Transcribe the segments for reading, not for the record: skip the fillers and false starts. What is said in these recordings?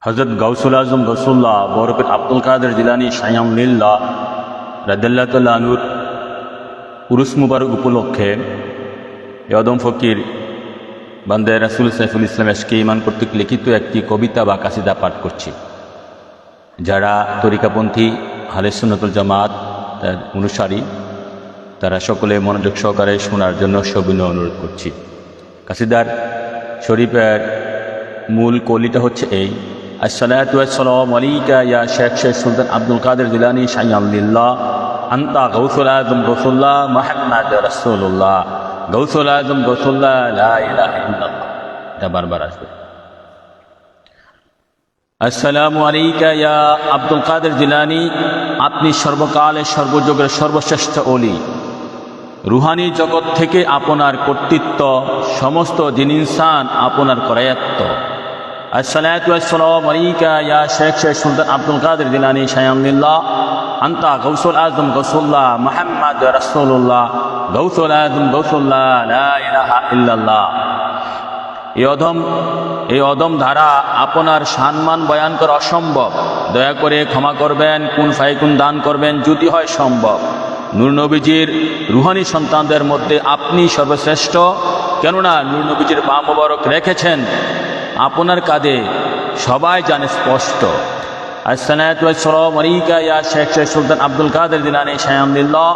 হজরত গাউসুল আজম গৌসুল্লাহ বরকত আব্দুল কাদের জিলানী শায়ামুল্লাহ রাদিয়াল্লাহু তাআলা আনহুর উরুস মুবারক উপলক্ষে আদম ফকির বান্দে রাসূল সাইফুল ইসলাম এশকে ইমান কর্তৃক লিখিত একটি কবিতা বা কাসিদা পাঠ করছি। যারা তরিকাপন্থী আহলে সুন্নাতুল জামাত তার অনুসারী তারা সকলে মনোযোগ সহকারে শোনার জন্য সবিনয় অনুরোধ করছি। কাসিদার শরীফের মূল কলিটা হচ্ছে এই: আসসালাতু ওয়াসসালামু আলাইকা ইয়া শেখ সুলতান আব্দুল কাদের জিলানী শায়ামুল্লাহ আনতা গাউসুল আজম গাউসুল্লাহ মুহাম্মদ রাসূলুল্লাহ গাউসুল আজম গাউসুল্লাহ লা ইলাহা ইল্লাল্লাহ। এটা বারবার আসবে। আসসালামু আলাইকা ইয়া আব্দুল কাদের জিলানী, আপনি সর্বকালের সর্বযুগের সর্বশ্রেষ্ঠ ওলি। রুহানি জগৎ থেকে আপনার কর্তৃত্ব, সমস্ত জিন ইনসান আপনার করায়ত্ত। আসসালাতু ওয়াসসালামু আলাইকা ইয়া শেখ সুলতান আব্দুল কাদের জিলানী শায়ামুল্লাহ আনতা গাউসুল আজম গাউসুল্লাহ মুহাম্মদ রাসূলুল্লাহ গাউসুল আজম গাউসুল্লাহ লা ইলাহা ইল্লাল্লাহ। এই অদম ধারা আপনার সম্মান বয়ান করা অসম্ভব। দয়া করে ক্ষমা করবেন, কুন ফায়াকুন দান করবেন যদি হয় সম্ভব। নূর নবীজির রুহানি সন্তানদের মধ্যে আপনি সর্বশ্রেষ্ঠ, কেননা নূর নবীজির পা মোবারক রেখেছেন আপনার কাঁধে, সবাই জানে স্পষ্ট। আসসালাতু ওয়াসসালামু আলাইকা ইয়া শেখ সুলতান আব্দুল কাদের জিলানী শায়ামুল্লাহ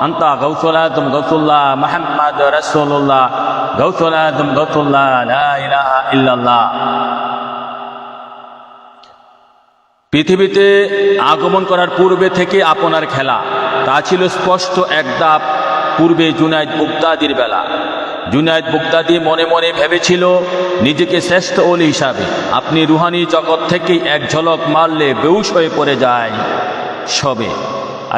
আনতা গাউসুল আজম গাউসুল্লাহ মুহাম্মদ রাসূলুল্লাহ গাউসুল আজম গাউসুল্লাহ লা ইলাহা ইল্লাল্লাহ। পৃথিবীতে আগমন করার পূর্বে থেকে আপনার খেলা, তা ছিল স্পষ্ট এক ধাপ পূর্বে জুনায়েদ বুগদাদির বেলা। জুনায়েদ বুগদাদি মনে মনে ভেবেছিল নিজেকে শ্রেষ্ঠ ওলি হিসাবে। আপনি রুহানি জগৎ থেকে এক ঝলক মারলে বেহুশ হয়ে পড়ে যায় সবে।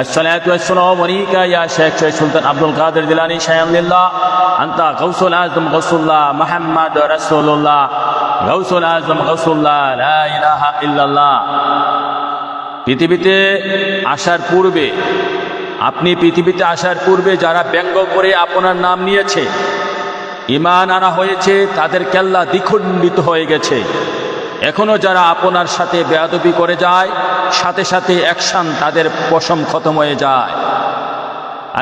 আসসালাতু ওয়াসসালামু আলাইকা ইয়া শেখ সুলতান আব্দুল কাদের জিলানী শায়ামুল্লাহ আনতা গাউসুল আজম গাউসুল্লাহ মুহাম্মদ রাসূলুল্লাহ গাউসুল আজম গাউসুল্লাহ লা ইলাহা ইল্লাল্লাহ। পৃথিবীতে আসার পূর্বে যারা ব্যঙ্গ করে আপনার নাম নিয়েছে, ঈমান আনা হয়েছে, তাদের কেল্লা দ্বিখণ্ডিত হয়ে গেছে। এখনো যারা আপনার সাথে বেয়াদবি করে যায়, সাথে সাথে অ্যাকশন তাদের পশম খতম হয়ে যায়।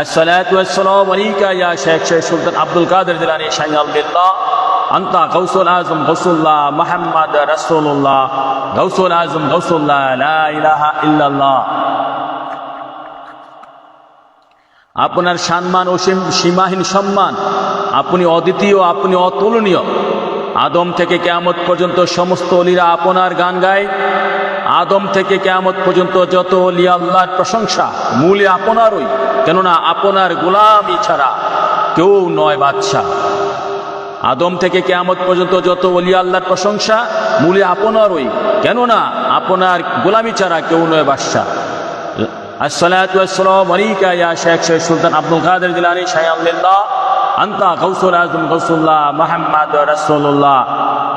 আসসালাতু ওয়াসসালামু আলাইকা ইয়া শেখ সুলতান আব্দুল কাদের জিলানী শায়ামুল্লাহ আনতা গাউসুল আজম গাউসুল্লাহ মুহাম্মদ রাসূলুল্লাহ গাউসুল আজম গাউসুল্লাহ লা ইলাহা ইল্লাল্লাহ। আপনার সম্মান ও সীমাহীন সম্মান, আপনি অদ্বিতীয়, আপনি অতুলনীয়। আদম থেকে কিয়ামত পর্যন্ত সমস্ত ওলিরা আপনার গান গায়। আদম থেকে কিয়ামত পর্যন্ত যত ওলি আল্লাহর প্রশংসা মূলে আপনারই, কেননা আপনার গোলামি ছাড়া কেউ নয় বাদশা। আদম থেকে কিয়ামত পর্যন্ত যত ওলি আল্লাহর প্রশংসা মূলে আপনারই, কেননা আপনার গোলামি ছাড়া কেউ নয় বাদশা। আসসালাতু ওয়াসসালামু আলাইকা ইয়া শেখ সুলতান আব্দুল কাদের জিলানী শায়ামুল্লাহ আনতা গাউসুল আজম গাউসুল্লাহ মুহাম্মদ রাসূলুল্লাহ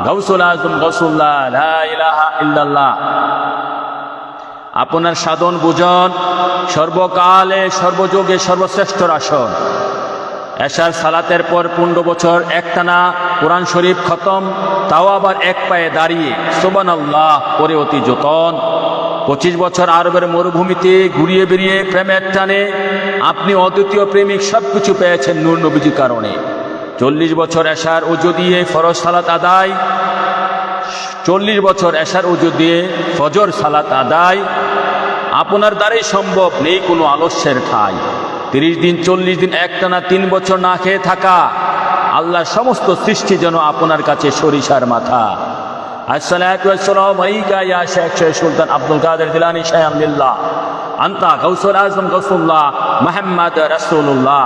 গাউসুল আজম গাউসুল্লাহ লা ইলাহা ইল্লাল্লাহ। আপনার সাধন ভোজন সর্বকালে সর্বযুগে সর্বশ্রেষ্ঠ আসন। এশার সালাতের পর 15 বছর একটানা কোরআন শরীফ খতম, তাও আবার এক পায়ে দাঁড়িয়ে সুবহানাল্লাহ পরে অতি যতন। 25 বছর আরবের মরুভূমিতে ঘুরিয়ে বেরিয়ে প্রেমের টানে আপনি অদ্বিতীয় প্রেমিক সবকিছু পেয়েছেন নূর নবীজির কারণে। 40 বছর এশার ওযু দিয়ে ফরজ সালাত আদায়, 40 বছর এশার ওযু দিয়ে ফজর সালাত আদায় আপনার দ্বারাই সম্ভব, নেই কোনো আলস্যের ঠাঁই। 30 দিন 40 দিন একটানা 3 বছর না খেয়ে থাকা, আল্লাহর সমস্ত সৃষ্টি যেন আপনার কাছে সরিষার মাথা। আসসালাতু ওয়াসসালামু আলাইকা ইয়া শেখ সুলতান আব্দুল কাদের জিলানী শায়ামুল্লাহ আনতা গাউসুল আজম গাউসুল্লাহ মুহাম্মদ রাসূলুল্লাহ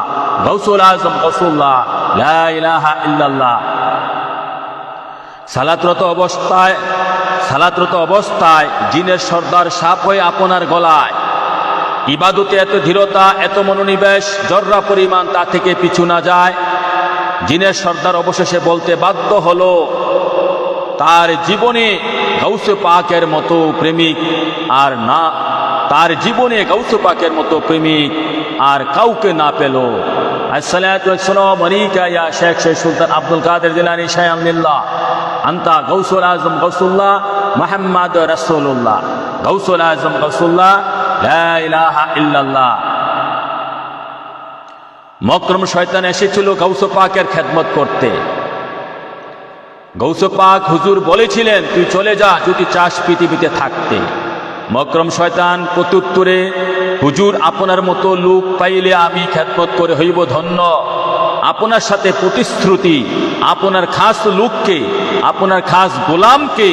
গাউসুল আজম গাউসুল্লাহ লা ইলাহা ইল্লাল্লাহ। সালাতরত অবস্থায় জিনের সর্দার সাপ হয়ে আপনার গলায়। ইবাদতে এত ধীরতা, এত মনোনিবেশ, জর্রা পরিমাণ তা থেকে পিছু না যায়। জিনের সর্দার অবশেষে বলতে বাধ্য হলো তার জীবনে গাউসে পাকের মতো প্রেমিক আর না, তার জীবনে গাউসে পাকের মতো প্রেমিক আর কাউকে না পেল। আসসালাতু ওয়াসসালামু আলাইকা ইয়া শেখ সুলতান আব্দুল কাদের জিলানী শায়ামুল্লাহ আনতা গাউসুল আজম গাউসুল্লাহ মুহাম্মদ রাসূলুল্লাহ, গাউসুল আজম গাউসুল্লাহ, লা ইলাহা ইল্লাল্লাহ। মকরম শয়তান এসেছিল গাউস পাকের খেদমত করতে। গাউস পাক হুজুর বলেছিলেন, তুই চলে যা যদি চাস পৃথিবীতে থাকতে। মকরম শয়তান প্রত্যুত্তরে, হুজুর আপনার মতো লোক পাইলে আমি খেদমত করে হইব ধন্য। আপনার সাথে প্রতিশ্রুতি, আপনার খাস লোককে, আপনার খাস গোলামকে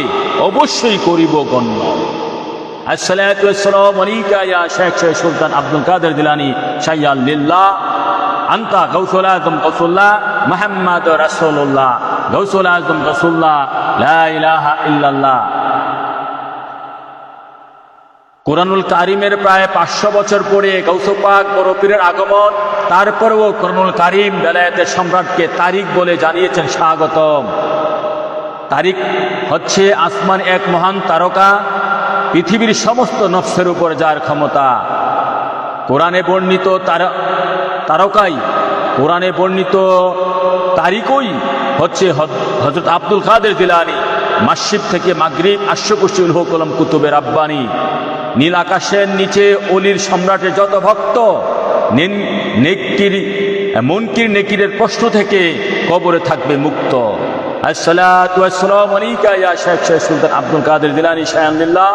অবশ্যই করিব গণ্য। আসসালাতু ওয়াসসালামু আলাইকা ইয়া শেখ সুলতান আব্দুল কাদের জিলানী শাইয়াল লিল্লাহ, আনতা গাউসুল আজম গাউসুল্লাহ, মুহাম্মদ রাসূলুল্লাহ, গাউসুল আজম গাউসুল্লাহ, লা ইলাহা ইল্লাল্লাহ। কুরআনুল কারীমের প্রায় 500 বছর পরে গাউস পাক বড় পীরের আগমন। তারপরেও কুরআনুল কারীম বেলায়েতের সম্রাটকে তারিক বলে জানিয়েছেন স্বাগতম। তারিক হচ্ছে আসমান এক মহান তারকা, পৃথিবীর সমস্ত নফসের উপর যার ক্ষমতা। কোরআনে বর্ণিত তারকাই, কোরআনে বর্ণিত তারিকই হচ্ছে হযরত আব্দুল কাদের জিলানী, মাশরিক থেকে মাগরিব, আশকুশুল হুকুম কুতুবে রাব্বানী। নীল আকাশের নিচে অলির সম্রাটের যত ভক্ত মুনকির নেকিরের প্রশ্ন থেকে কবরে থাকবে মুক্ত। আসসালাতু ওয়াসসালামু আলাইকা ইয়া শেখ সুলতান আব্দুল কাদের জিলানী শায়ানুল্লাহ,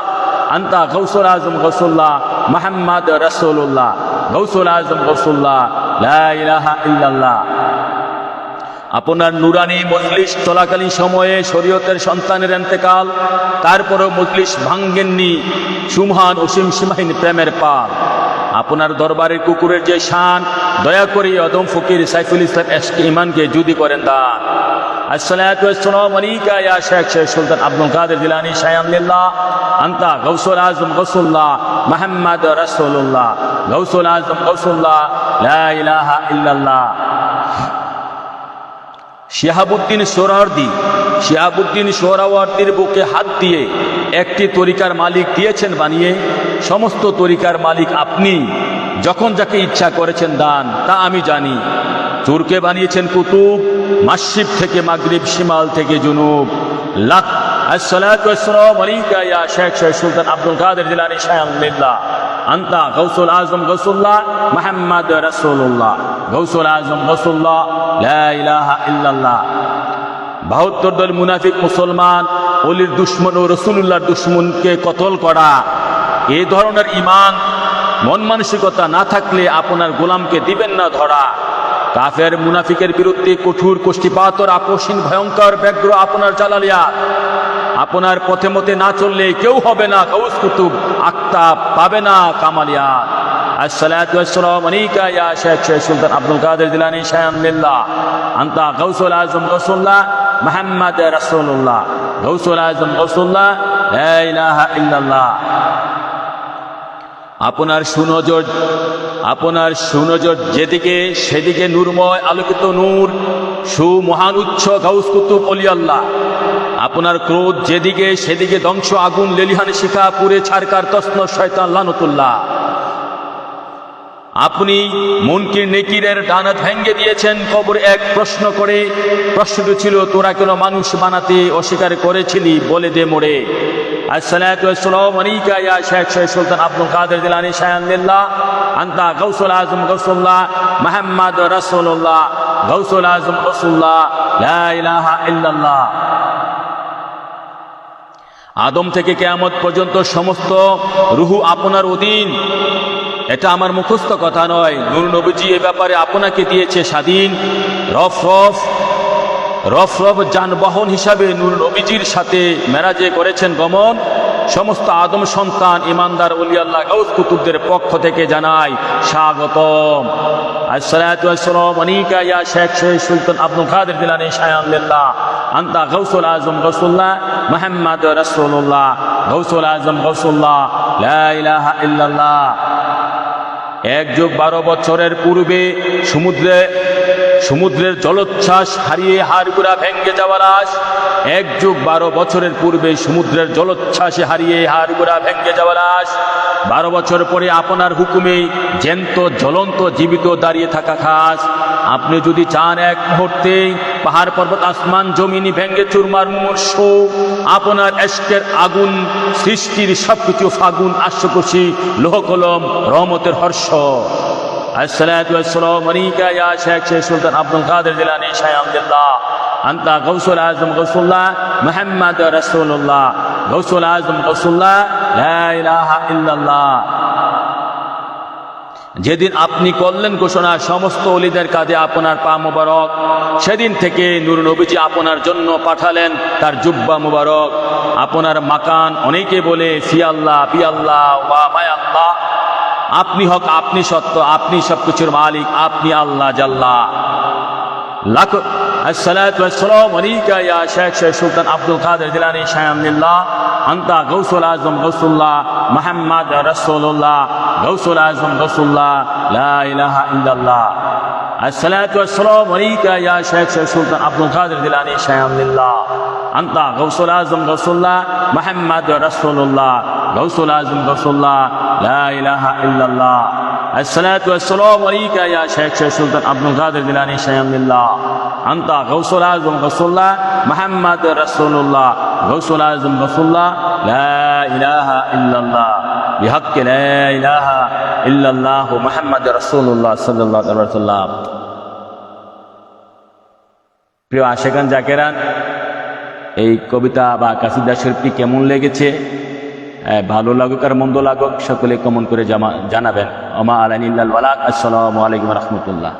আনতা গাউসুল আজম গাউসুল্লাহ, মুহাম্মদ রাসূলুল্লাহ, গাউসুল আজম গাউসুল্লাহ, লা ইলাহা ইল্লাল্লাহ। আপনার নুরানি মজলিস চলাকালীন সময়ে শরীয়তের সন্তানের ইন্তেকাল, তারপরও মজলিস ভাঙ্গেননি সুমহান অসীম সীমাহীন প্রেমের পাল। আপনার দরবারের কুকুরের যে শান, দয়া করে অদম ফকির সাইফুল ইসলাম এশকে ইমানকে জুদি করেন দান। আসসালাতু ওয়াসসালামু আলাইকা ইয়া শেখ সুলতান আব্দুল কাদের জিলানী শায়ানুল্লাহ, আনতা গাউসুল আজম গাউসুল্লাহ, মুহাম্মদ রাসূলুল্লাহ, গাউসুল আজম গাউসুল্লাহ, লা ইলাহা ইল্লাল্লাহ। শিহাবুদ্দিন সোহরাওয়ার্দীর বুকে হাত দিয়ে একটি তরিকার মালিক দিয়েছেন বানিয়ে। সমস্ত তরিকার মালিক আপনি, যখন যাকে ইচ্ছা করেছেন দান, তা আমি জানি। চোরকে বানিয়েছেন কুতুব, মাশরিক থেকে মাগরিব, শিমাল থেকে জুনুব। লাখ আসসালাতু ওয়াসসালামু আলাইকা ইয়া শেখ সুলতান আব্দুল কাদের জিলানী শায়ানুল্লাহ, আনতা গাউসুল আজম গাউসুল্লাহ, মুহাম্মদ রাসূলুল্লাহ, গাউসুল আজম গাউসুল্লাহ, লা ইলাহা ইল্লাল্লাহ। 72 দল মুনাফিক মুসলমান অলির দুশ্মন ও রাসূলুল্লাহর দুশ্মনকে কতল করা, এই ধরনের ঈমান মন মানসিকতা না থাকলে আপনার গোলামকে দিবেন না ধরা। কাফের মুনাফিকের বিরুদ্ধে কঠোর কষ্টিপাতর আপোষহীন ভয়ঙ্কর ব্যগ্র আপনার জালালিয়াত। আপনার পথে মতে না চললে কেউ হবে না গাউস কুতুব, আক্তাব পাবে না কামালিয়াত। আসসালাতু ওয়াসসালামু আলাইকা ইয়া শেখ সুলতান আব্দুল কাদের জিলানী শায়ানুল্লাহ, আনতা গাউসুল আজম গাউসুল্লাহ, মুহাম্মদ রাসূলুল্লাহ, গাউসুল আজম গাউসুল্লাহ, লা ইলাহা ইল্লাল্লাহ। আপনার সুনজর যেদিকে সেদিকে নূরময় আলোকিত নূর, সুমহান উচ্চ গাউস কুতুব ওলি আল্লাহ। আপনার ক্রোধ যেদিকে সেদিকে ধ্বংস আগুন, লেলিহান শিখা পুরে ছারকার তসনস শয়তান লানতুল্লাহ। আপনি মুনকির নেকিরের ডানা ভেঙ্গে দিয়েছেন কবর এক প্রশ্ন করে। প্রশ্নটি ছিল, তোরা কেন মানুষ বানাতে অস্বীকার করেছিলি, বলে দে মোড়ে। আসসালাতু ওয়াসসালামু আলাইকা ইয়া শেখ সুলতান আব্দুল কাদের জিলানী শায়ানুল্লাহ, আনতা গাউসুল আজম গাউসুল্লাহ, মুহাম্মদ রাসূলুল্লাহ, গাউসুল আজম গাউসুল্লাহ, লা ইলাহা ইল্লাল্লাহ। আদম থেকে কিয়ামত পর্যন্ত সমস্ত রূহ আপনার অধীন। এটা আমার মুখস্থ কথা নয়, নূর নবীজি এ ব্যাপারে আপনাকে দিয়েছে স্বাধীন। রফ যানবাহন হিসাবে নূর নবীজির সাথে মেরাজে করেছেন গমন। সমস্ত আদম সন্তান ইমানদার ওলি আল্লাহ গাউস কুতুবদের পক্ষ থেকে জানাই স্বাগতম। আসসালাতু ওয়াসসালামু আলাইকা ইয়া শেখ সুলতান আব্দুল কাদের জিলানী শায়ানুল্লাহ, আনতা গাউসুল আজম গাউসুল্লাহ, মুহাম্মদ রাসূলুল্লাহ, গাউসুল আজম গাউসুল্লাহ, লা ইলাহা ইল্লাল্লাহ। 1 যুগ 12 বছরের পূর্বে সমুদ্রের জলোচ্ছ্বাস হারিয়ে হাড়গোড়া ভেঙ্গে যাওয়া লাশ, 1 যুগ 12 বছরের পূর্বে সমুদ্রের জলোচ্ছ্বাসে হারিয়ে হাড়গোড়া ভেঙ্গে যাওয়া লাশ, 12 বছর পরে আপনার হুকুমে জ্যান্ত জ্বলন্ত জীবিত দাঁড়িয়ে থাকা খাস। আপনি যদি চান এক মুহূর্তে পাহাড় পর্বত আসমান জমিনি ভেঙ্গে চুরমার মুমূর্ষ, আপনার এশকের আগুন সৃষ্টির সবকিছু ফাগুন আশ্বকুশি লোহ কলম রহমতের হর্ষ। আসসালাতু ওয়াসসালামু আলাইকা ইয়া শেখ সুলতান আব্দুল কাদের জিলানী শাহ আব্দুল্লাহ, আনতা গাউসুল আজম গাউসুল্লাহ মুহাম্মদ রাসূলুল্লাহ, গাউসুল আজম গাউসুল্লাহ লা ইলাহা ইল্লাল্লাহ। যেদিন আপনি করলেন ঘোষণা সমস্ত ওলিদের কাঁধে আপনার পা মুবারক, সেদিন থেকে নূর নবীজি আপনার জন্য পাঠালেন তার জুব্বা মুবারক। আপনার মাকান অনেকে বলে ফি আল্লাহ পি আল্লাহ ওয়া মাই আল্লাহ। আপনি হক, আপনি সত্য, আপনি সবকিছুর মালিক, আপনি আল্লাহ জাল্লা। লাখ আসসালাতু ওয়াসসালামু আলাইকা ইয়া শেখ সুলতান আব্দুল কাদের জিলানী শাহ আব্দুল্লাহ, আনতা গাউসুল আজম গাউসুল্লাহ মুহাম্মদ রাসূলুল্লাহ, গাউসুল আজম গাউসুল্লাহ লা ইলাহা ইল্লাল্লাহ। আসসালাতু ওয়াসসালামু আলাইকা ইয়া শেখ সুলতান আব্দুল কাদের জিলানী শাহ আব্দুল্লাহ, আনতা গাউসুল আজম গাউসুল্লাহ মুহাম্মদ রাসূলুল্লাহ, গাউসুল আজম গাউসুল্লাহ লা ইলাহা ইল্লাল্লাহ। আসসালাতু ওয়াসসালামু আলাইকা ইয়া শেখ সুলতান আব্দুল কাদের জিলানী শাহ আব্দুল্লাহ, আনতা গাউসুল আজম গাউসুল্লাহ মুহাম্মদ রাসূলুল্লাহ, গাউসুল আজম গাউসুল্লাহ লা ইলাহা ইল্লাল্লাহ। বিহাক্কি লা ইলাহা ইল্লাল্লাহ মুহাম্মদ রাসূলুল্লাহ সাল্লাল্লাহু আলাইহি ওয়াসাল্লাম। প্রিয় আশেকান জাকেরান, এই কবিতা বা কাসিদা শরীফটি কেমন লেগেছে? ভালো লাগুক আর মন্দ লাগুক সকলে কমেন্ট করে জানাবেন। ওমা আলাইনা ইল্লাল বালাগ। আসসালামু আলাইকুম ওয়া রাহমাতুল্লাহ।